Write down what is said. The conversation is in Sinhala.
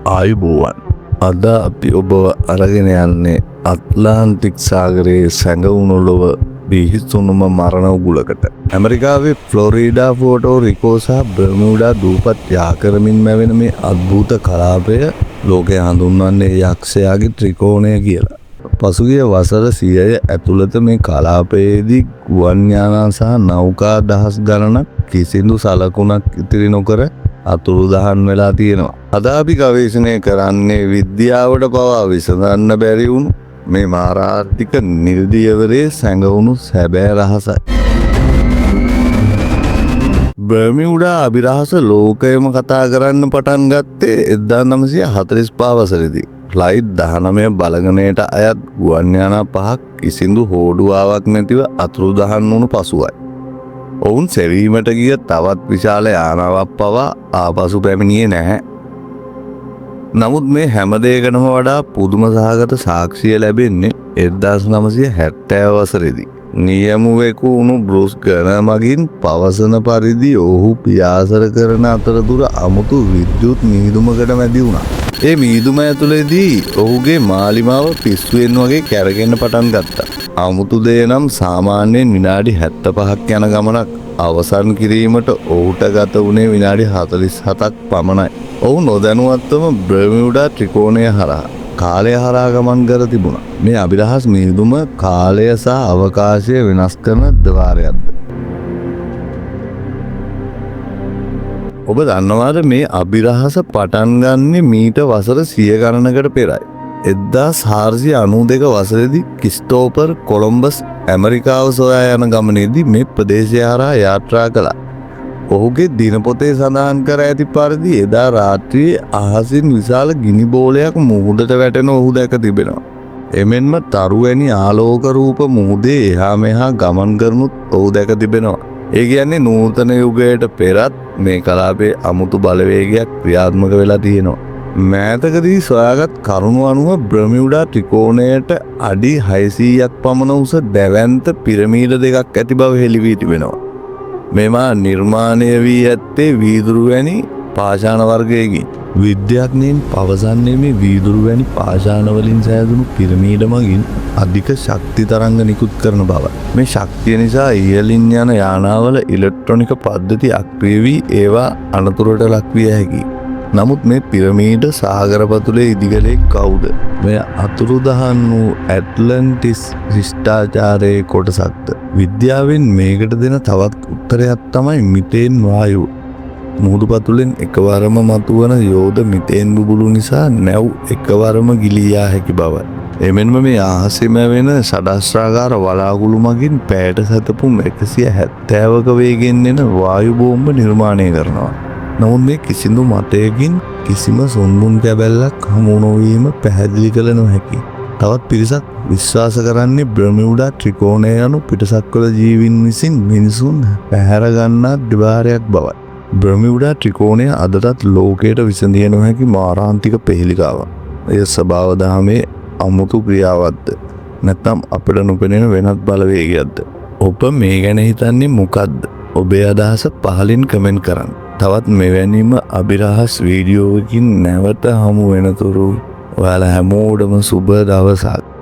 ආයුබෝවන්. අද අපි ඔබ අරගෙන යන්නේ අට්ලාන්ටික් සාගරයේ සැඟවුණු ලොව බිහිසුණුම මරණ උගුලකට. ඇමරිකාවේ ෆ්ලොරිඩා ෆෝටෝ රිකෝ සහ බර්මියුඩා දූපත් යා කරමින් මැවෙන මේ අద్භූත කලාපය ලෝකයේ හඳුන්වන්නේ යක්ෂයාගේ ත්‍රිකෝණය කියලා. පසුගිය වසර 100 ඇතුළත මේ කලාපයේදී ගුවන් යානා සහ නෞකා දහස් ගණනක් කිසිදු සලකුණක් ඉතිරි නොකර අතුරුදහන් වෙලා තියෙනවා. අද අපි ගවේෂණය කරන්නේ විද්‍යාවට පවා විසඳන්න බැරි වුණු මේ මාරාත්මක නිර්දීයවරේ සැඟවුණු සැබෑ රහසයි. බර්මියුඩා අභිරහස ලෝකයම කතා කරන්න පටන් ගත්තේ 1945 වසරේදී. ෆ්ලයිට් 19 බලගණයට අයත් ගුවන් යානා පහක් කිසිදු හෝඩුවාවක් නැතිව අතුරුදහන් වුණු පසුවයි. ඔවුන් සෙවීමට ගිය තවත් විශාල යානාවක් පවා ආපසු පැමිණියේ නැහැ. නමුත් මේ හැම දෙයකටම වඩා පුදුම සහගත සාක්ෂිය ලැබෙන්නේ 1970 වසරේදී. නියමුවෙකු වුණු බෲස් ගර්නර් මගින් පවසන පරිදි ඔහු පියාසර කරන අතරතුර අමුතු විද්‍යුත් මීදුමකට මැදි වුණා. ඒ මීදුම ඇතුළේදී ඔහුගේ මාලිමාව පිස්සුවෙන් වගේ කැරකෙන්න පටන් ගත්තා. අමුතු දේ නම් සාමාන්‍යයෙන් විනාඩි 75ක් යන ගමනක් අවසන් කිරීමට ඔහුට ගත වුණේ විනාඩි 47ක් පමණයි. ඔහු නොදැනුවත්වම බර්මියුඩා ත්‍රිකෝණය හරහා කාලය හරහා ගමන් කර තිබුණා. මේ අභිරහස් මීදුම කාලය සහ අවකාශය වෙනස් කරන ద్వාරයක්ද? ඔබ දන්නවාද මේ අභිරහස පටන් ගන්නේ මීට වසර 100 ගණනකට පෙරයි. 1492 වසරේදී ක්‍රිස්ටෝපර් කොලම්බස් ඇමරිකාව සොයා යන ගමනේදී මේ ප්‍රදේශය හරහා යාත්‍රා කළා. ඔහුගේ දිනපොතේ සඳහන් කර ඇති පරිදි එදා රාත්‍රියේ අහසින් විශාල ගිනි බෝලයක් මුහුදට වැටෙන ඔහු දැක තිබෙනවා. එමෙන්ම තරුවැනි ආලෝක රූප මුහුදේ එහා මෙහා ගමන් කරනුත් ඔහු දැක තිබෙනවා. ඒ කියන්නේ නූතන යුගයට පෙරත් මේ කලාපයේ අමුතු බලවේගයක් ක්‍රියාත්මක වෙලා තියෙනවා. මෑතකදී සොයාගත් කරුණු අනුව බර්මියුඩා ත්‍රිකෝණයට අඩි 600ක් පමණ උස දැවැන්ත පිරමීඩ දෙකක් ඇති බව හෙළි වී තිබෙනවා. මේවා නිර්මාණය වී ඇත්තේ වීදුරු වැනි පාෂාණ වර්ගයකින්. විද්‍යාඥයින් පවසන්නේ මේ වීදුරු වැනි පාෂාණ වලින් සෑදුණු පිරමීඩ මගින් අධික ශක්ති තරංග නිකුත් කරන බව. මේ ශක්තිය නිසා ඉහළින් යන යානාවල ඉලෙක්ට්‍රොනික පද්ධති අක්‍රිය වී ඒවා අනතුරට ලක් විය හැකියි. නමුත් මේ පිරමීඩ සාගරපතුලේ ඉදිකලේ කවුද? මේ අතුරුදහන් වූ ඇට්ලන්ටිස් ශිෂ්ටාචාරයේ කොටසක්ද? විද්‍යාවෙන් මේකට දෙන තවත් උත්තරයක් තමයි මිතේන් වායුව. මුහුදු පතුලෙන් එකවරම මතුවන යෝධ මිතේන් බුබුලු නිසා නැව් එකවරම ගිලී යා හැකි බවයි. එමෙන්ම මේ අහසෙම වෙන සදස්ත්‍රාකාර වලාකුළු මගින් පැයට සැතපුම් 170ක වේගෙන් එන වායු බෝම්බ නිර්මාණය කරනවා. නමුත් මේ කිසිදු මතයකින් කිසිම සොන්මුන් කැබැල්ලක් හමු නොවීම පැහැදිලි කළ නොහැකි. තවත් පිරිසක් විශ්වාස කරන්නේ බර්මියුඩා ත්‍රිකෝණය යනු පිටසක්වල ජීවීන් විසින් මිනිසුන් පැහැර ගන්නා ద్వාරයක් බවයි. බර්මියුඩා ත්‍රිකෝණය අදටත් ලෝකයට විසඳිය නොහැකි මාරාන්තික පෙහෙලිකාවක්. එය ස්වභාව දහමේ අමුතු ක්‍රියාවක්ද? නැත්නම් අපිට නොපෙනෙන වෙනත් බලවේගයක්ද? ඔබ මේ ගැන හිතන්නේ මොකද්ද? ඔබේ අදහස පහලින් කමෙන්ට් කරන්න. තවත් මෙවැනිම අභිරහස් වීඩියෝවකින් නැවත හමු වෙනතුරු ඔයාලා හැමෝටම සුබ දවසක්.